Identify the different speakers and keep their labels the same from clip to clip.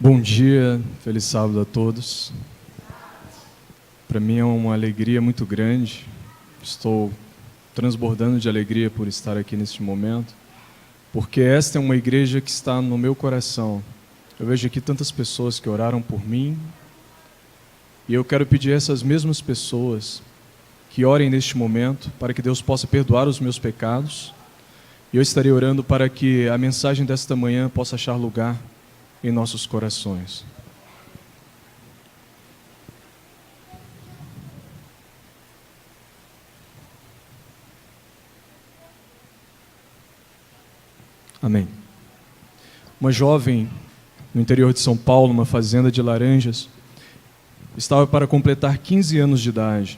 Speaker 1: Bom dia, feliz sábado a todos. Para mim é uma alegria muito grande. Estou transbordando de alegria por estar aqui neste momento, porque esta é uma igreja que está no meu coração. Eu vejo aqui tantas pessoas que oraram por mim, e eu quero pedir a essas mesmas pessoas que orem neste momento para que Deus possa perdoar os meus pecados. E eu estarei orando para que a mensagem desta manhã possa achar lugar em nossos corações. Amém. Uma jovem no interior de São Paulo, numa fazenda de laranjas, estava para completar 15 anos de idade.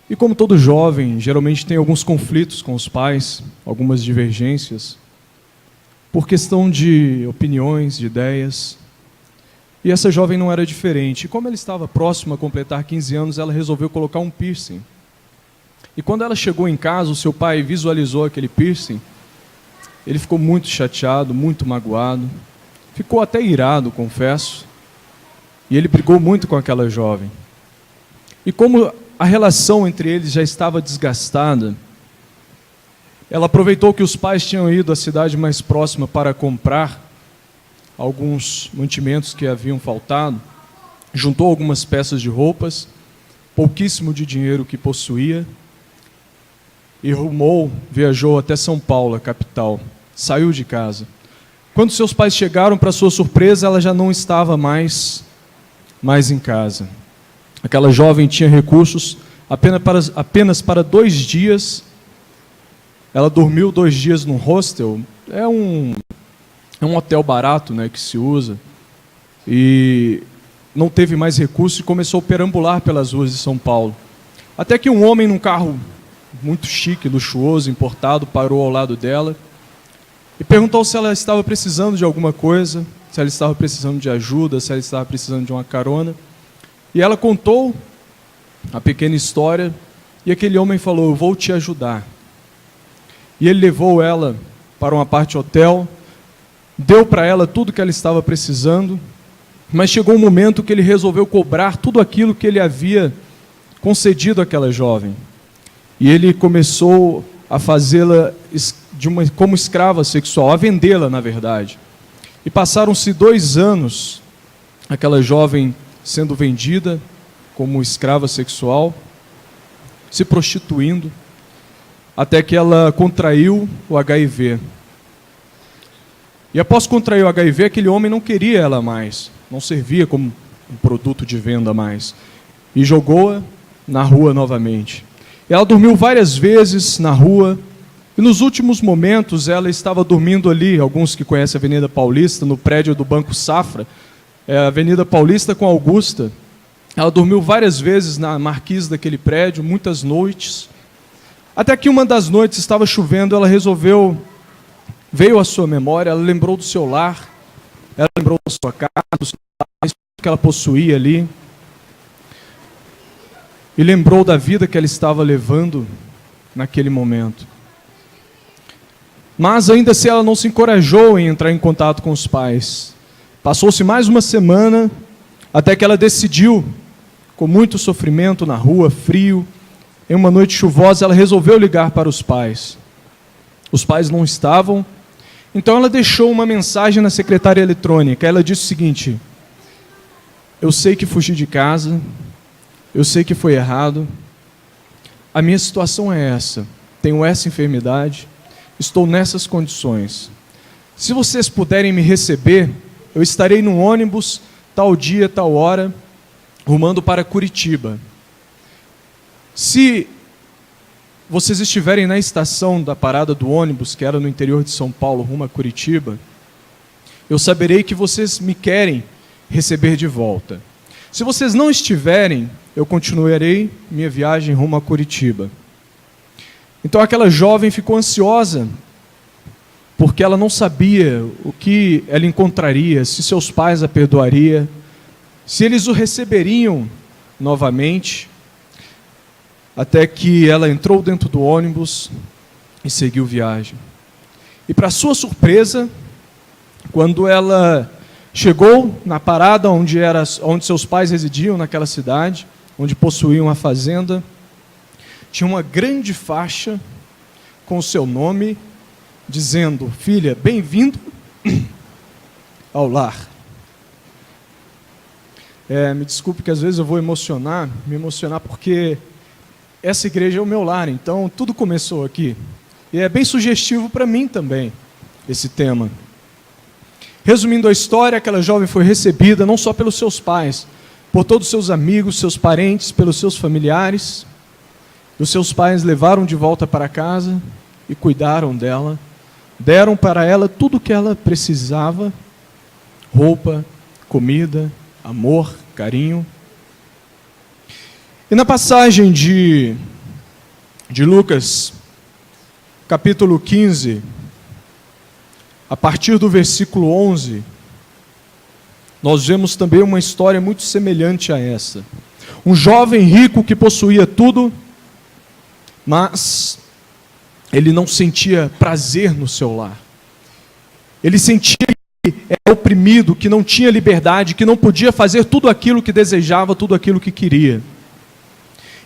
Speaker 1: E como todo jovem, geralmente tem alguns conflitos com os pais, algumas divergências, por questão de opiniões, de ideias. E essa jovem não era diferente. E como ela estava próxima a completar 15 anos, ela resolveu colocar um piercing. E quando ela chegou em casa, o seu pai visualizou aquele piercing. Ele ficou muito chateado, muito magoado. Ficou até irado, confesso. E ele brigou muito com aquela jovem. E como a relação entre eles já estava desgastada, ela aproveitou que os pais tinham ido à cidade mais próxima para comprar alguns mantimentos que haviam faltado, juntou algumas peças de roupas, pouquíssimo de dinheiro que possuía, e viajou até São Paulo, a capital, saiu de casa. Quando seus pais chegaram, para sua surpresa, ela já não estava mais em casa. Aquela jovem tinha recursos apenas para 2 dias. Ela dormiu 2 dias num hostel. É um hotel barato, né, que se usa. E não teve mais recursos e começou a perambular pelas ruas de São Paulo. Até que um homem num carro muito chique, luxuoso, importado, parou ao lado dela e perguntou se ela estava precisando de alguma coisa, se ela estava precisando de ajuda, se ela estava precisando de uma carona. E ela contou a pequena história e aquele homem falou: "Eu vou te ajudar." E ele levou ela para uma parte hotel, deu para ela tudo que ela estava precisando, mas chegou um momento que ele resolveu cobrar tudo aquilo que ele havia concedido àquela jovem. E ele começou a fazê-la como escrava sexual, a vendê-la, na verdade. E passaram-se 2 anos, aquela jovem sendo vendida como escrava sexual, se prostituindo, até que ela contraiu o HIV. E após contrair o HIV, aquele homem não queria ela mais, não servia como um produto de venda mais, e jogou-a na rua novamente. Ela dormiu várias vezes na rua, e nos últimos momentos ela estava dormindo ali, alguns que conhecem a Avenida Paulista, no prédio do Banco Safra, a Avenida Paulista com Augusta. Ela dormiu várias vezes na marquise daquele prédio, muitas noites, até que uma das noites estava chovendo, ela veio à sua memória, ela lembrou do seu lar, ela lembrou da sua casa, dos pais que ela possuía ali, e lembrou da vida que ela estava levando naquele momento. Mas ainda assim ela não se encorajou em entrar em contato com os pais. Passou-se mais uma semana, até que ela decidiu, com muito sofrimento na rua, frio, em uma noite chuvosa, ela resolveu ligar para os pais. Os pais não estavam, então ela deixou uma mensagem na secretária eletrônica. Ela disse o seguinte: "Eu sei que fugi de casa, eu sei que foi errado, a minha situação é essa, tenho essa enfermidade, estou nessas condições. Se vocês puderem me receber, eu estarei num ônibus, tal dia, tal hora, rumando para Curitiba. Se vocês estiverem na estação da parada do ônibus, que era no interior de São Paulo, rumo a Curitiba, eu saberei que vocês me querem receber de volta. Se vocês não estiverem, eu continuarei minha viagem rumo a Curitiba." Então aquela jovem ficou ansiosa, porque ela não sabia o que ela encontraria, se seus pais a perdoariam, se eles o receberiam novamente, até que ela entrou dentro do ônibus e seguiu viagem. E para sua surpresa, quando ela Chegou na parada onde seus pais residiam, naquela cidade, onde possuíam uma fazenda. Tinha uma grande faixa com o seu nome, dizendo: filha, bem-vindo ao lar. Me desculpe que às vezes eu vou me emocionar porque essa igreja é o meu lar, então tudo começou aqui. E é bem sugestivo para mim também, esse tema. Resumindo a história, aquela jovem foi recebida não só pelos seus pais, por todos os seus amigos, seus parentes, pelos seus familiares. Os seus pais levaram de volta para casa e cuidaram dela, deram para ela tudo o que ela precisava: roupa, comida, amor, carinho. E na passagem de Lucas, capítulo 15, a partir do versículo 11, nós vemos também uma história muito semelhante a essa. Um jovem rico que possuía tudo, mas ele não sentia prazer no seu lar. Ele sentia que era oprimido, que não tinha liberdade, que não podia fazer tudo aquilo que desejava, tudo aquilo que queria.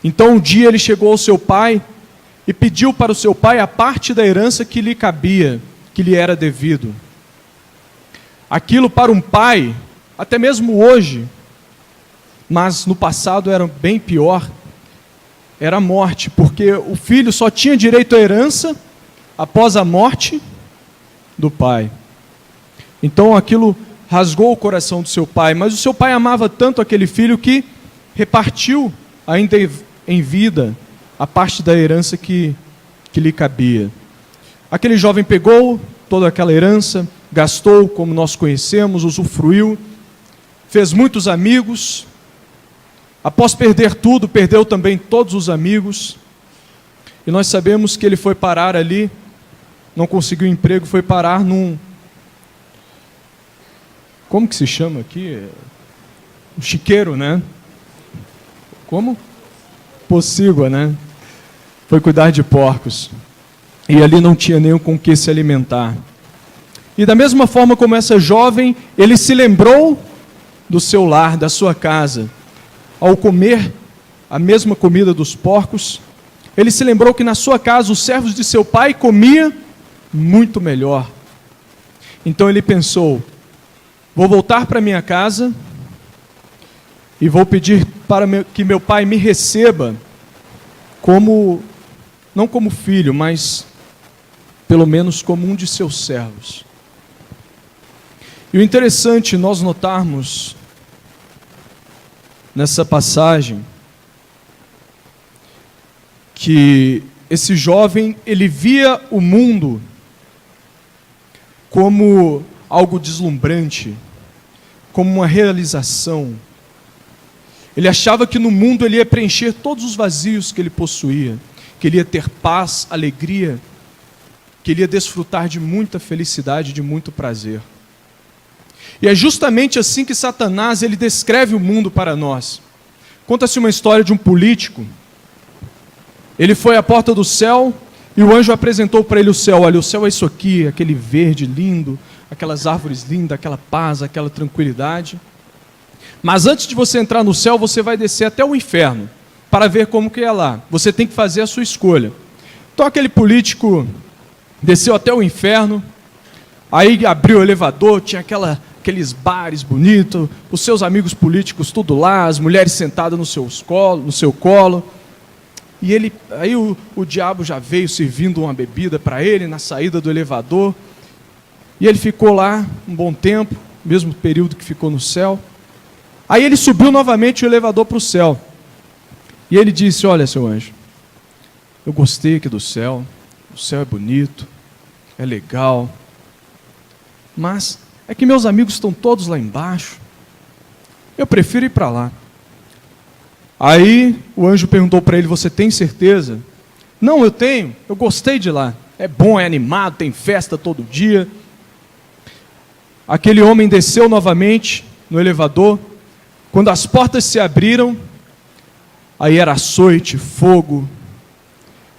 Speaker 1: Então um dia ele chegou ao seu pai e pediu para o seu pai a parte da herança que lhe cabia, que lhe era devido. Aquilo para um pai, até mesmo hoje, mas no passado era bem pior, era a morte, porque o filho só tinha direito à herança após a morte do pai. Então aquilo rasgou o coração do seu pai, mas o seu pai amava tanto aquele filho que repartiu ainda em vida a parte da herança que lhe cabia. Aquele jovem pegou toda aquela herança, gastou como nós conhecemos, usufruiu, fez muitos amigos. Após perder tudo, perdeu também todos os amigos. E nós sabemos que ele foi parar ali, não conseguiu emprego, foi parar num... Como que se chama aqui? Um chiqueiro, né? Como? Pocígua, né? Foi cuidar de porcos. E ali não tinha nem com que se alimentar. E da mesma forma como essa jovem, ele se lembrou do seu lar, da sua casa. Ao comer a mesma comida dos porcos, ele se lembrou que na sua casa os servos de seu pai comiam muito melhor. Então ele pensou: vou voltar para minha casa e vou pedir para que meu pai me receba como, não como filho, mas pelo menos como um de seus servos. E o interessante nós notarmos nessa passagem que esse jovem, ele via o mundo como algo deslumbrante, como uma realização. Ele achava que no mundo ele ia preencher todos os vazios que ele possuía, que ele ia ter paz, alegria, que ele ia desfrutar de muita felicidade, de muito prazer. E é justamente assim que Satanás ele descreve o mundo para nós. Conta-se uma história de um político. Ele foi à porta do céu e o anjo apresentou para ele o céu. Olha, o céu é isso aqui, aquele verde lindo, aquelas árvores lindas, aquela paz, aquela tranquilidade. Mas antes de você entrar no céu, você vai descer até o inferno para ver como que é lá. Você tem que fazer a sua escolha. Então aquele político desceu até o inferno, aí abriu o elevador, tinha aqueles bares bonitos, os seus amigos políticos tudo lá, as mulheres sentadas no seu colo. E aí o diabo já veio servindo uma bebida para ele na saída do elevador. E ele ficou lá um bom tempo, mesmo período que ficou no céu. Aí ele subiu novamente o elevador para o céu. E ele disse: olha, seu anjo, eu gostei aqui do céu, o céu é bonito, é legal, mas é que meus amigos estão todos lá embaixo, eu prefiro ir para lá. Aí o anjo perguntou para ele: você tem certeza? Não, eu tenho, eu gostei de lá, é bom, é animado, tem festa todo dia. Aquele homem desceu novamente no elevador. Quando as portas se abriram, aí era açoite, fogo.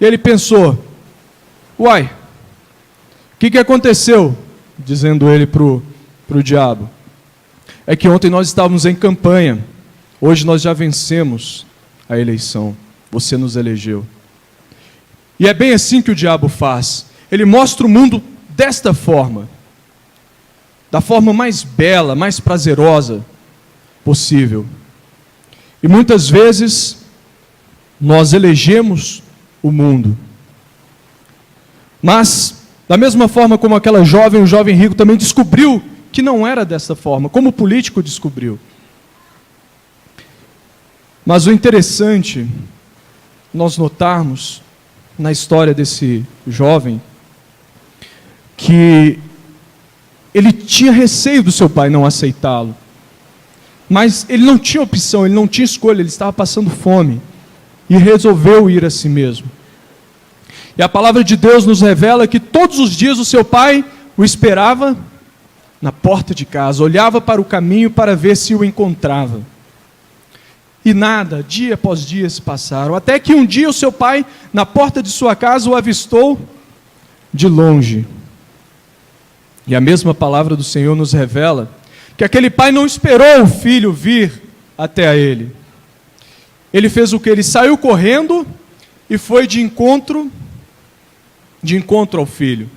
Speaker 1: E ele pensou: uai, o que aconteceu? Dizendo ele para o diabo: é que ontem nós estávamos em campanha, hoje nós já vencemos a eleição, você nos elegeu. E é bem assim que o diabo faz, ele mostra o mundo desta forma, da forma mais bela, mais prazerosa possível. E muitas vezes nós elegemos o mundo. Mas, da mesma forma como aquela jovem, o jovem rico também descobriu que não era dessa forma, como o político descobriu. Mas o interessante, nós notarmos na história desse jovem, que ele tinha receio do seu pai não aceitá-lo. Mas ele não tinha opção, ele não tinha escolha, ele estava passando fome. E resolveu ir a si mesmo. E a palavra de Deus nos revela que todos os dias o seu pai o esperava na porta de casa, olhava para o caminho para ver se o encontrava. E nada, dia após dia se passaram, até que um dia o seu pai, na porta de sua casa, o avistou de longe. E a mesma palavra do Senhor nos revela que aquele pai não esperou o filho vir até a ele. Ele fez o que? Ele saiu correndo e foi de encontro ao filho.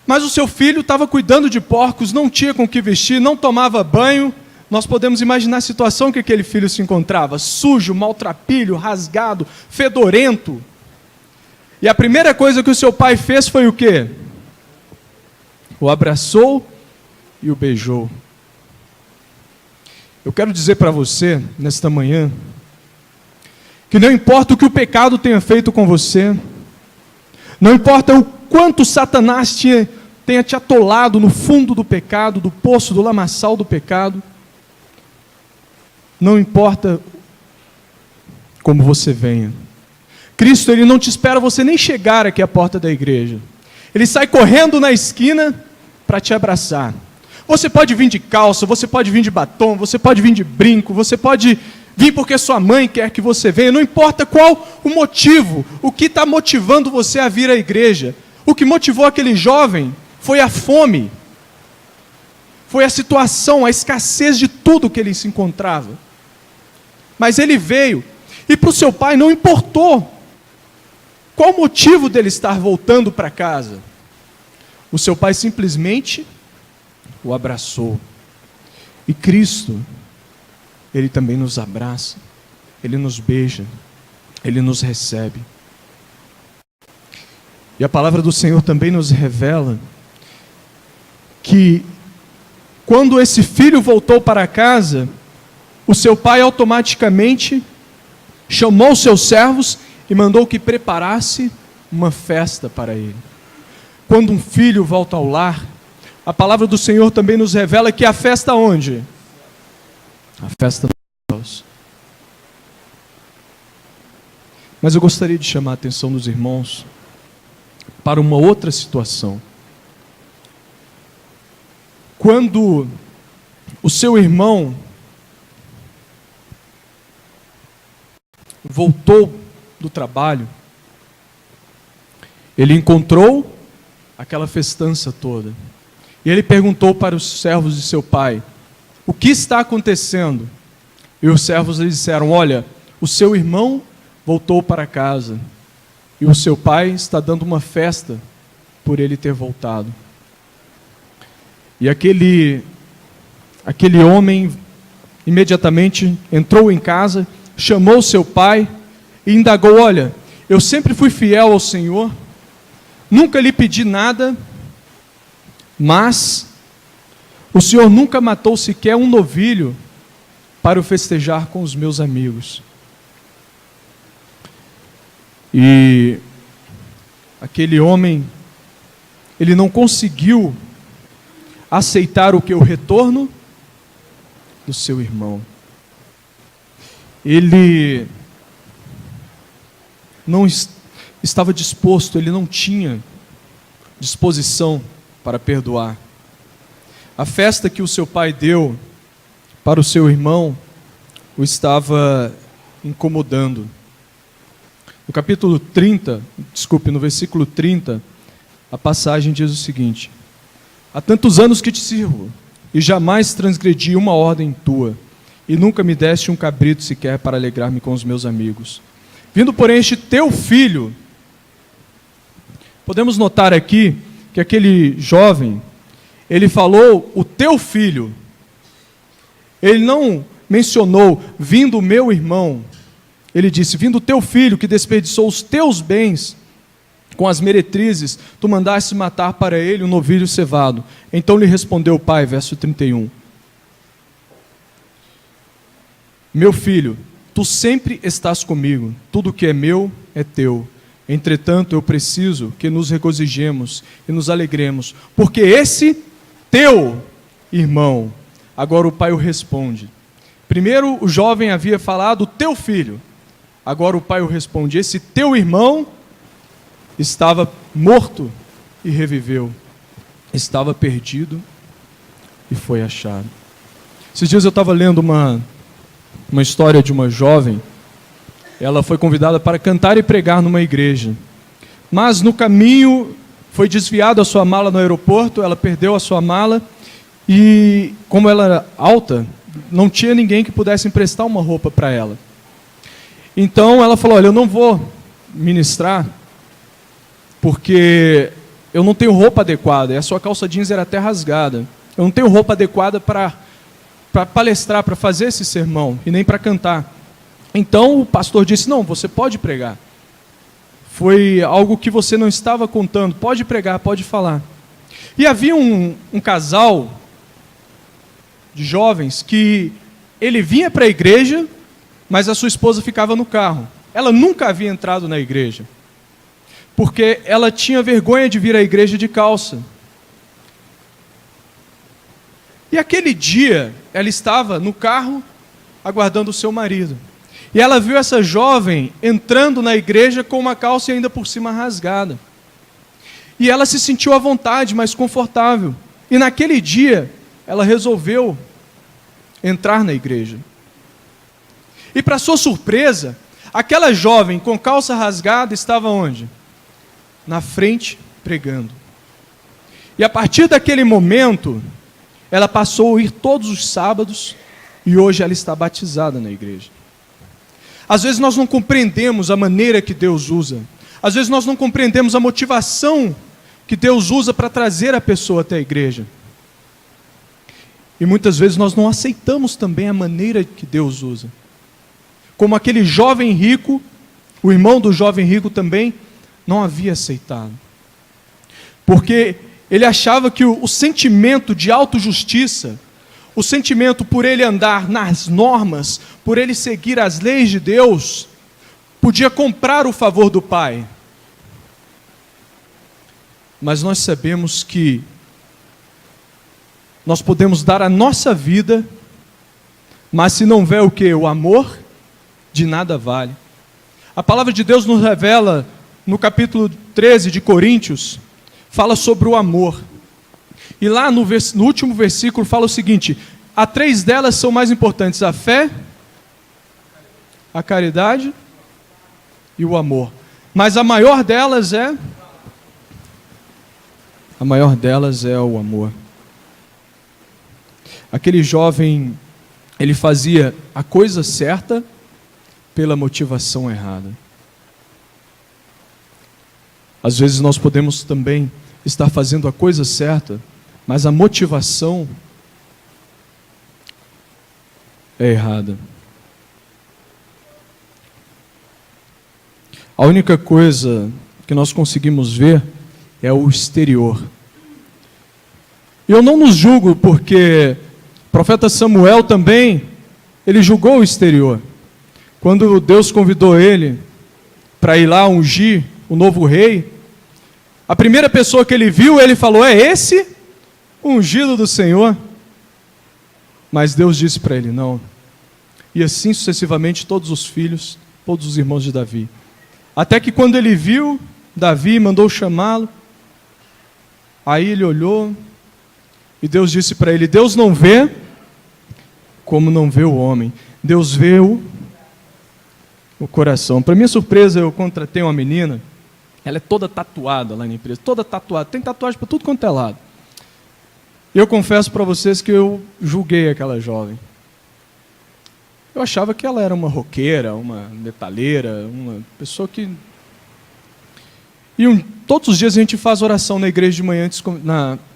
Speaker 1: Mas o seu filho estava cuidando de porcos, não tinha com o que vestir, não tomava banho. Nós podemos imaginar a situação que aquele filho se encontrava, sujo, maltrapilho, rasgado, fedorento. E a primeira coisa que o seu pai fez foi o quê? O abraçou e o beijou. Eu quero dizer para você, nesta manhã, que não importa o que o pecado tenha feito com você, não importa o quanto Satanás tenha te atolado no fundo do pecado, do poço, do lamaçal do pecado, não importa como você venha. Cristo, Ele não te espera você nem chegar aqui à porta da igreja. Ele sai correndo na esquina para te abraçar. Você pode vir de calça, você pode vir de batom, você pode vir de brinco, você pode vir porque sua mãe quer que você venha, não importa qual o motivo, o que está motivando você a vir à igreja. O que motivou aquele jovem foi a fome, foi a situação, a escassez de tudo que ele se encontrava. Mas ele veio, e para o seu pai não importou qual o motivo dele estar voltando para casa. O seu pai simplesmente o abraçou. E Cristo, Ele também nos abraça, Ele nos beija, Ele nos recebe. E a palavra do Senhor também nos revela que quando esse filho voltou para casa, o seu pai automaticamente chamou os seus servos e mandou que preparasse uma festa para ele. Quando um filho volta ao lar, a palavra do Senhor também nos revela que a festa onde? A festa dos céus. Mas eu gostaria de chamar a atenção dos irmãos para uma outra situação. Quando o seu irmão voltou do trabalho, ele encontrou aquela festança toda. E ele perguntou para os servos de seu pai: o que está acontecendo? E os servos lhe disseram: olha, o seu irmão voltou para casa e o seu pai está dando uma festa por ele ter voltado. E aquele homem imediatamente entrou em casa, chamou seu pai e indagou: olha, eu sempre fui fiel ao Senhor, nunca lhe pedi nada, mas o Senhor nunca matou sequer um novilho para o festejar com os meus amigos. E aquele homem, ele não conseguiu aceitar o que? O retorno do seu irmão. Ele não estava disposto, ele não tinha disposição para perdoar. A festa que o seu pai deu para o seu irmão o estava incomodando. No versículo 30, a passagem diz o seguinte: há tantos anos que te sirvo, e jamais transgredi uma ordem tua, e nunca me deste um cabrito sequer para alegrar-me com os meus amigos. Vindo, porém, este teu filho, podemos notar aqui que aquele jovem, ele falou o teu filho. Ele não mencionou vindo o meu irmão. Ele disse, vindo o teu filho que desperdiçou os teus bens com as meretrizes, tu mandaste matar para ele um novilho cevado. Então lhe respondeu o pai, verso 31. Meu filho, tu sempre estás comigo, tudo que é meu é teu. Entretanto, eu preciso que nos regozijemos e nos alegremos, porque esse teu irmão, agora o pai o responde. Primeiro o jovem havia falado, teu filho. Agora o pai o responde, esse teu irmão estava morto e reviveu. Estava perdido e foi achado. Esses dias eu estava lendo uma história de uma jovem. Ela foi convidada para cantar e pregar numa igreja. Mas no caminho foi desviada a sua mala no aeroporto, ela perdeu a sua mala e, como ela era alta, não tinha ninguém que pudesse emprestar uma roupa para ela. Então ela falou, olha, eu não vou ministrar porque eu não tenho roupa adequada, e a sua calça jeans era até rasgada. Eu não tenho roupa adequada para palestrar, para fazer esse sermão, e nem para cantar. Então o pastor disse, não, você pode pregar. Foi algo que você não estava contando, pode pregar, pode falar. E havia um casal de jovens que ele vinha para a igreja, mas a sua esposa ficava no carro. Ela nunca havia entrado na igreja, porque ela tinha vergonha de vir à igreja de calça. E aquele dia, ela estava no carro, aguardando o seu marido. E ela viu essa jovem entrando na igreja com uma calça ainda por cima rasgada. E ela se sentiu à vontade, mais confortável. E naquele dia, ela resolveu entrar na igreja. E para sua surpresa, aquela jovem com calça rasgada estava onde? Na frente, pregando. E a partir daquele momento, ela passou a ir todos os sábados e hoje ela está batizada na igreja. Às vezes nós não compreendemos a maneira que Deus usa. Às vezes nós não compreendemos a motivação que Deus usa para trazer a pessoa até a igreja. E muitas vezes nós não aceitamos também a maneira que Deus usa. Como aquele jovem rico, o irmão do jovem rico também não havia aceitado. Porque ele achava que o sentimento de autojustiça, o sentimento por ele andar nas normas, por ele seguir as leis de Deus, podia comprar o favor do Pai. Mas nós sabemos que nós podemos dar a nossa vida, mas se não houver o quê? O amor, de nada vale. A palavra de Deus nos revela, no capítulo 13 de Coríntios, fala sobre o amor. E lá no último versículo fala o seguinte, há 3 delas são mais importantes, a fé, a caridade e o amor. Mas a maior delas é o amor. Aquele jovem, ele fazia a coisa certa pela motivação errada. Às vezes nós podemos também estar fazendo a coisa certa, mas a motivação é errada. A única coisa que nós conseguimos ver é o exterior. E eu não nos julgo, porque o profeta Samuel também, ele julgou o exterior. Quando Deus convidou ele para ir lá ungir o novo rei, a primeira pessoa que ele viu, ele falou, é esse o ungido do Senhor? Mas Deus disse para ele, não. E assim sucessivamente todos os filhos, todos os irmãos de Davi. Até que quando ele viu Davi, mandou chamá-lo, aí ele olhou, e Deus disse para ele, Deus não vê como não vê o homem, Deus vê o coração. Para minha surpresa, eu contratei uma menina, ela é toda tatuada lá na empresa, toda tatuada, tem tatuagem para tudo quanto é lado. E eu confesso para vocês que eu julguei aquela jovem. Eu achava que ela era uma roqueira, uma metalheira, uma pessoa que... todos os dias a gente faz oração na igreja de manhã,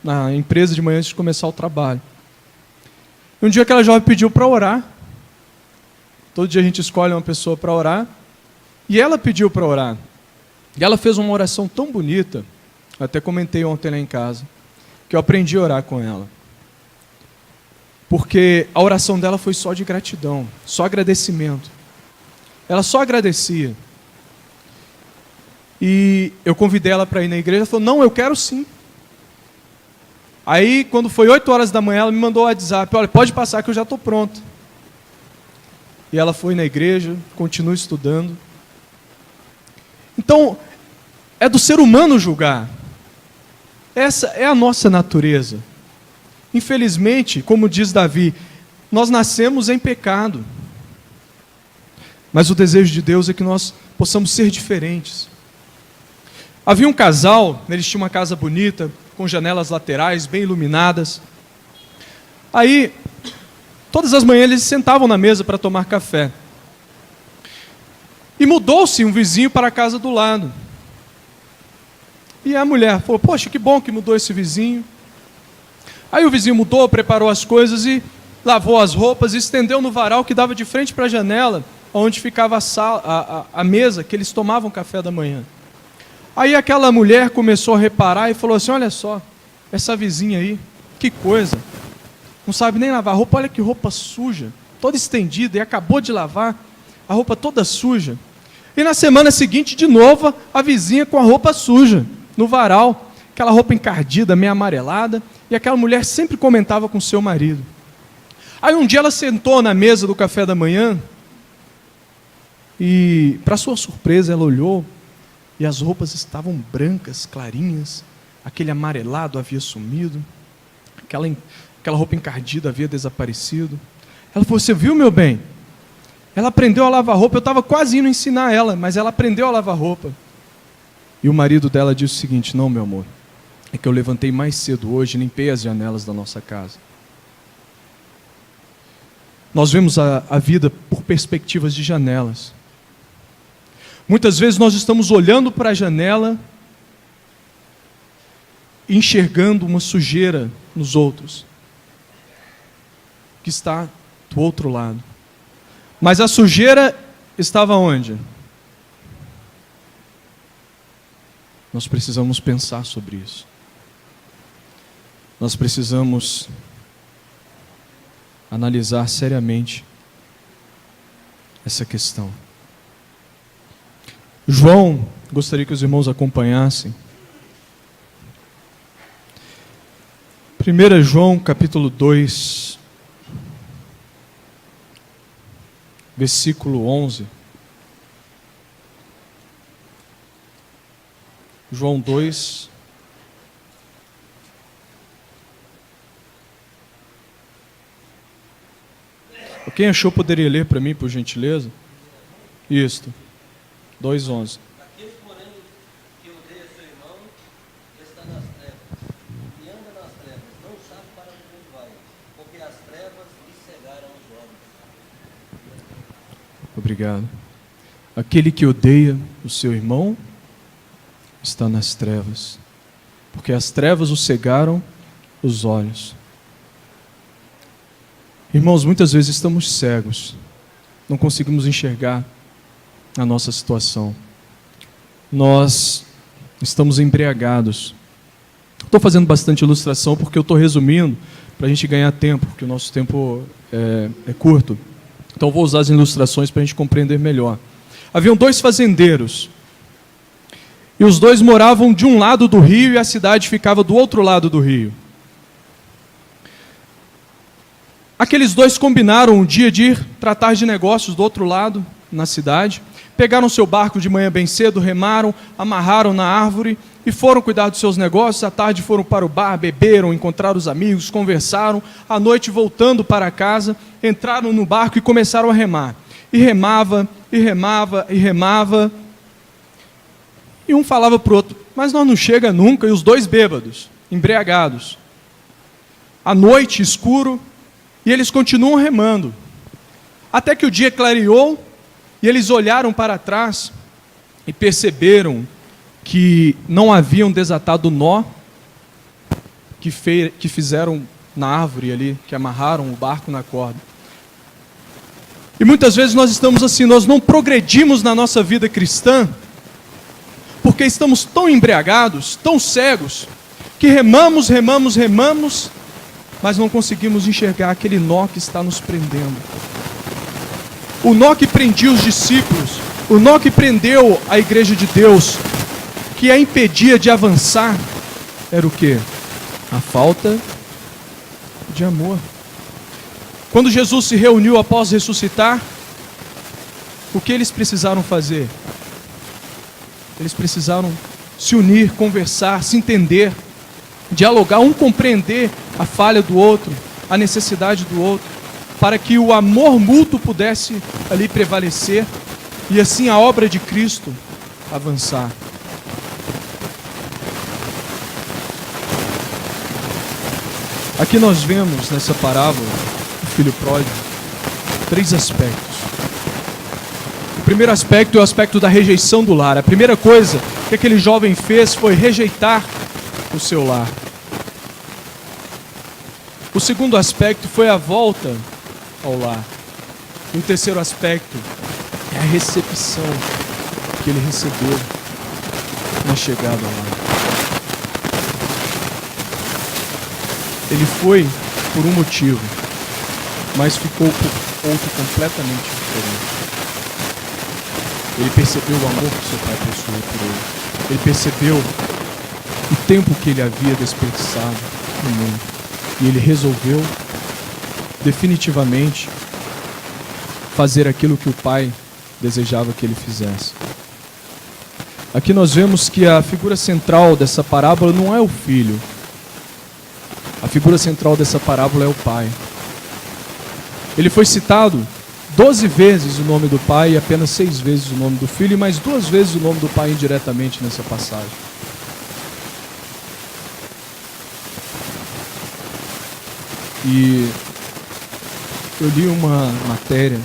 Speaker 1: na empresa de manhã antes de começar o trabalho. E um dia aquela jovem pediu para orar. Todo dia a gente escolhe uma pessoa para orar. E ela pediu para orar. E ela fez uma oração tão bonita, eu até comentei ontem lá em casa, que eu aprendi a orar com ela. Porque a oração dela foi só de gratidão, só agradecimento. Ela só agradecia. E eu convidei ela para ir na igreja, ela falou, não, eu quero sim. Aí, quando foi 8 horas da manhã, ela me mandou o WhatsApp, olha, pode passar que eu já estou pronto. E ela foi na igreja, continua estudando. Então, é do ser humano julgar. Essa é a nossa natureza. Infelizmente, como diz Davi, nós nascemos em pecado. Mas o desejo de Deus é que nós possamos ser diferentes. Havia um casal, eles tinham uma casa bonita, com janelas laterais, bem iluminadas. Aí, todas as manhãs eles sentavam na mesa para tomar café. E mudou-se um vizinho para a casa do lado. E a mulher falou, poxa, que bom que mudou esse vizinho. Aí o vizinho mudou, preparou as coisas e lavou as roupas e estendeu no varal que dava de frente para a janela, onde ficava a mesa que eles tomavam café da manhã. Aí aquela mulher começou a reparar e falou assim, olha só, essa vizinha aí, que coisa, não sabe nem lavar roupa, olha que roupa suja, toda estendida e acabou de lavar, a roupa toda suja. E na semana seguinte, de novo, a vizinha com a roupa suja, no varal, aquela roupa encardida, meio amarelada, e aquela mulher sempre comentava com seu marido. Aí um dia ela sentou na mesa do café da manhã, e para sua surpresa ela olhou, e as roupas estavam brancas, clarinhas, aquele amarelado havia sumido, aquela roupa encardida havia desaparecido. Ela falou, você viu, meu bem? Ela aprendeu a lavar roupa, eu estava quase indo ensinar ela, mas ela aprendeu a lavar roupa. E o marido dela disse o seguinte, não, meu amor, é que eu levantei mais cedo hoje e limpei as janelas da nossa casa. Nós vemos a vida por perspectivas de janelas. Muitas vezes nós estamos olhando para a janela e enxergando uma sujeira nos outros, que está do outro lado. Mas a sujeira estava onde? Nós precisamos pensar sobre isso. Nós precisamos analisar seriamente essa questão. João, gostaria que os irmãos acompanhassem. 1 João capítulo 2, versículo 11. João 2. Quem achou poderia ler para mim, por gentileza? Isto. 2:11.
Speaker 2: Aquele, porém, que odeia seu irmão, está nas trevas, e anda nas trevas, não sabe para onde vai, porque as trevas lhe cegaram os olhos.
Speaker 1: Obrigado. Aquele que odeia o seu irmão está nas trevas, porque as trevas o cegaram os olhos. Irmãos, muitas vezes estamos cegos, não conseguimos enxergar a nossa situação. Nós estamos embriagados. Estou fazendo bastante ilustração porque eu estou resumindo para a gente ganhar tempo, porque o nosso tempo é curto. Então vou usar as ilustrações para a gente compreender melhor. Haviam 2 fazendeiros, e os 2 moravam de um lado do rio e a cidade ficava do outro lado do rio. Aqueles 2 combinaram um dia de ir tratar de negócios do outro lado, na cidade. Pegaram seu barco de manhã bem cedo, remaram, amarraram na árvore e foram cuidar dos seus negócios. À tarde foram para o bar, beberam, encontraram os amigos, conversaram. À noite, voltando para casa, entraram no barco e começaram a remar. E remava, e remava, e remava. E um falava para o outro, mas nós não chega nunca. E os 2 bêbados, embriagados. à noite, escuro, e eles continuam remando. Até que o dia clareou, e eles olharam para trás e perceberam que não haviam desatado o nó que fizeram na árvore ali, que amarraram o barco na corda. E muitas vezes nós estamos assim, nós não progredimos na nossa vida cristã, porque estamos tão embriagados, tão cegos, que remamos, mas não conseguimos enxergar aquele nó que está nos prendendo. O nó que prendia os discípulos, o nó que prendeu a igreja de Deus, que a impedia de avançar, era o quê? A falta de amor. Quando Jesus se reuniu após ressuscitar, o que eles precisaram fazer? Eles precisaram se unir, conversar, se entender, dialogar, um compreender a falha do outro, a necessidade do outro, para que o amor mútuo pudesse ali prevalecer e assim a obra de Cristo avançar. Aqui nós vemos nessa parábola do filho pródigo 3 aspectos. O primeiro aspecto é o aspecto da rejeição do lar. A primeira coisa que aquele jovem fez foi rejeitar o seu lar. O segundo aspecto foi a volta ao lar. E o terceiro aspecto é a recepção que ele recebeu na chegada ao lar. Ele foi por um motivo, mas ficou por outro completamente diferente. Ele percebeu o amor que seu pai possuía por ele. Ele percebeu o tempo que ele havia desperdiçado no mundo. E ele resolveu definitivamente fazer aquilo que o pai desejava que ele fizesse. Aqui nós vemos que a figura central dessa parábola não é o filho. A figura central dessa parábola é o pai. Ele foi citado 12 vezes o nome do pai e apenas 6 vezes o nome do filho, e mais 2 vezes o nome do pai indiretamente nessa passagem. E eu li uma matéria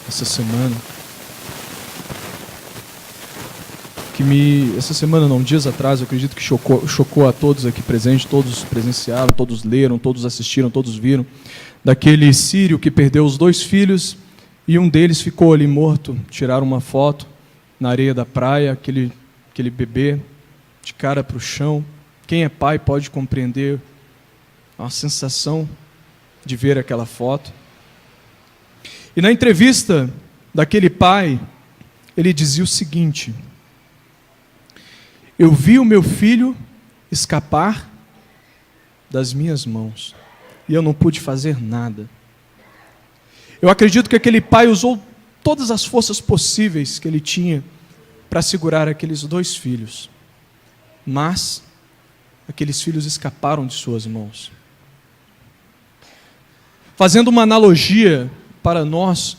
Speaker 1: essa semana essa semana não, dias atrás, eu acredito que chocou a todos aqui presentes, todos presenciaram, todos leram, todos assistiram, todos viram, daquele sírio que perdeu os 2 filhos e um deles ficou ali morto. Tiraram uma foto na areia da praia, aquele bebê de cara para o chão. Quem é pai pode compreender a sensação de ver aquela foto. E na entrevista daquele pai, ele dizia o seguinte: eu vi o meu filho escapar das minhas mãos e eu não pude fazer nada. Eu acredito que aquele pai usou todas as forças possíveis que ele tinha para segurar aqueles 2 filhos, mas aqueles filhos escaparam de suas mãos. Fazendo uma analogia para nós,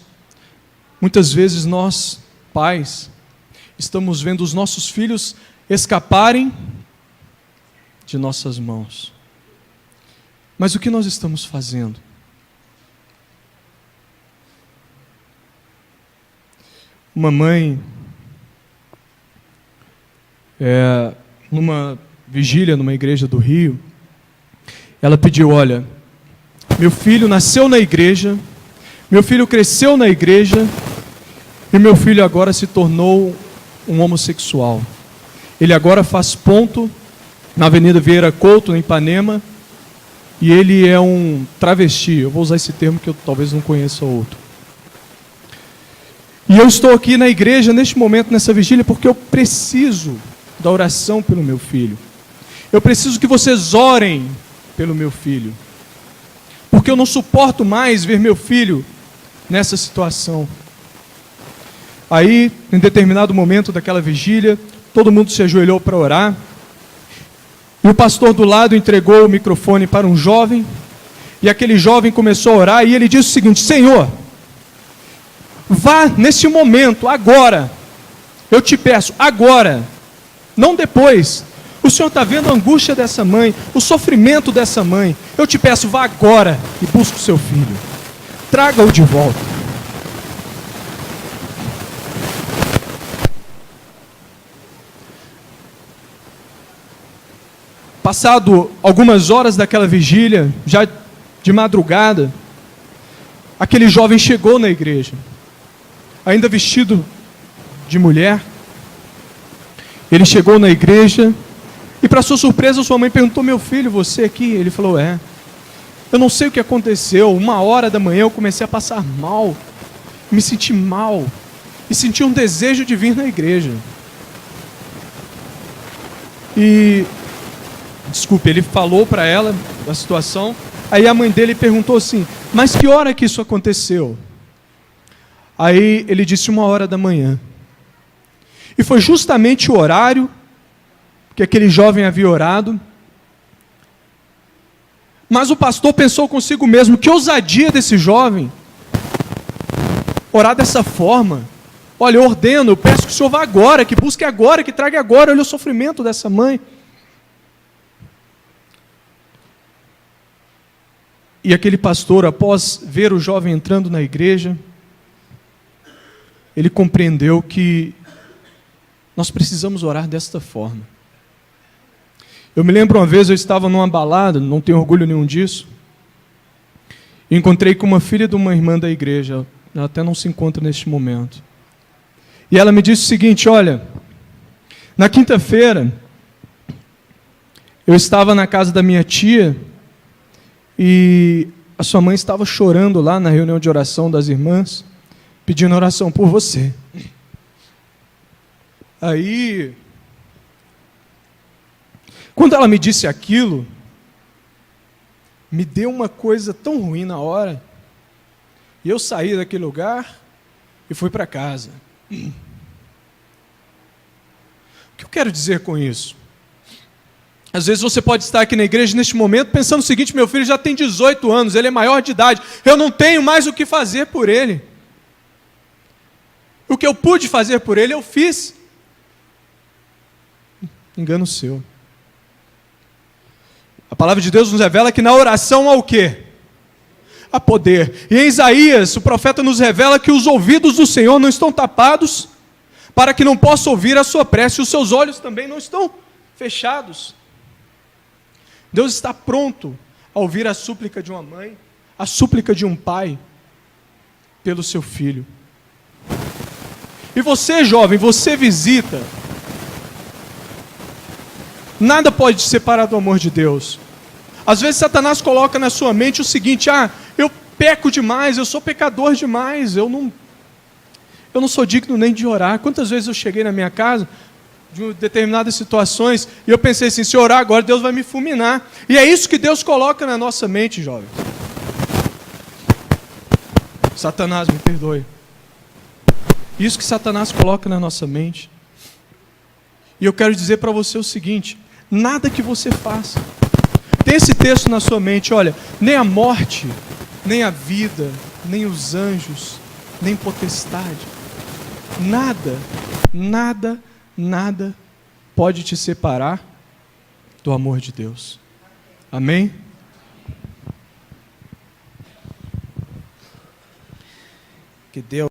Speaker 1: muitas vezes nós, pais, estamos vendo os nossos filhos escaparem de nossas mãos. Mas o que nós estamos fazendo? Uma mãe, numa vigília, numa igreja do Rio, ela pediu: olha, meu filho nasceu na igreja, meu filho cresceu na igreja, e meu filho agora se tornou um homossexual. Ele agora faz ponto na Avenida Vieira Couto, em Ipanema, e ele é um travesti. Eu vou usar esse termo que eu talvez não conheça outro. E eu estou aqui na igreja, neste momento, nessa vigília, porque eu preciso da oração pelo meu filho. Eu preciso que vocês orem pelo meu filho, porque eu não suporto mais ver meu filho nessa situação. Aí, em determinado momento daquela vigília, todo mundo se ajoelhou para orar, e o pastor do lado entregou o microfone para um jovem, e aquele jovem começou a orar, e ele disse o seguinte: Senhor, vá nesse momento, agora, eu te peço, agora, não depois. O o Senhor está vendo a angústia dessa mãe, o sofrimento dessa mãe. Eu te peço, vá agora e busque o seu filho. Traga-o de volta. Passado algumas horas daquela vigília, já de madrugada, aquele jovem chegou na igreja, ainda vestido de mulher. Ele chegou na igreja e, para sua surpresa, sua mãe perguntou: meu filho, você aqui? Ele falou: é. Eu não sei o que aconteceu, 1h da manhã eu comecei a passar mal, me senti mal e senti um desejo de vir na igreja. E, desculpe, ele falou para ela da situação. Aí a mãe dele perguntou assim: mas que hora que isso aconteceu? Aí ele disse: 1h da manhã. E foi justamente o horário que aquele jovem havia orado. Mas o pastor pensou consigo mesmo: que ousadia desse jovem orar dessa forma. Olha, eu ordeno, eu peço que o senhor vá agora, que busque agora, que traga agora. Olha o sofrimento dessa mãe. E aquele pastor, após ver o jovem entrando na igreja, ele compreendeu que nós precisamos orar desta forma. Eu me lembro uma vez, eu estava numa balada, não tenho orgulho nenhum disso, e encontrei com uma filha de uma irmã da igreja, ela até não se encontra neste momento. E ela me disse o seguinte: olha, na quinta-feira, eu estava na casa da minha tia, e a sua mãe estava chorando lá na reunião de oração das irmãs, pedindo oração por você. Aí, quando ela me disse aquilo, me deu uma coisa tão ruim na hora, e eu saí daquele lugar e fui para casa. O que eu quero dizer com isso? Às vezes você pode estar aqui na igreja neste momento pensando o seguinte: meu filho já tem 18 anos, ele é maior de idade, eu não tenho mais o que fazer por ele. O que eu pude fazer por ele, eu fiz. Engano seu. A palavra de Deus nos revela que na oração há o quê? Há poder. E em Isaías, o profeta nos revela que os ouvidos do Senhor não estão tapados, para que não possa ouvir a sua prece, e os seus olhos também não estão fechados. Deus está pronto a ouvir a súplica de uma mãe, a súplica de um pai, pelo seu filho. E você, jovem, você visita, nada pode te separar do amor de Deus. Às vezes Satanás coloca na sua mente o seguinte: eu peco demais, eu sou pecador demais, eu não sou digno nem de orar. Quantas vezes eu cheguei na minha casa, de determinadas situações, e eu pensei assim: se eu orar agora, Deus vai me fulminar. E é isso que Deus coloca na nossa mente, jovens. Satanás, me perdoe. Isso que Satanás coloca na nossa mente. E eu quero dizer para você o seguinte: nada que você faça. Tem esse texto na sua mente: olha, nem a morte, nem a vida, nem os anjos, nem potestade, nada pode te separar do amor de Deus. Amém? Que Deus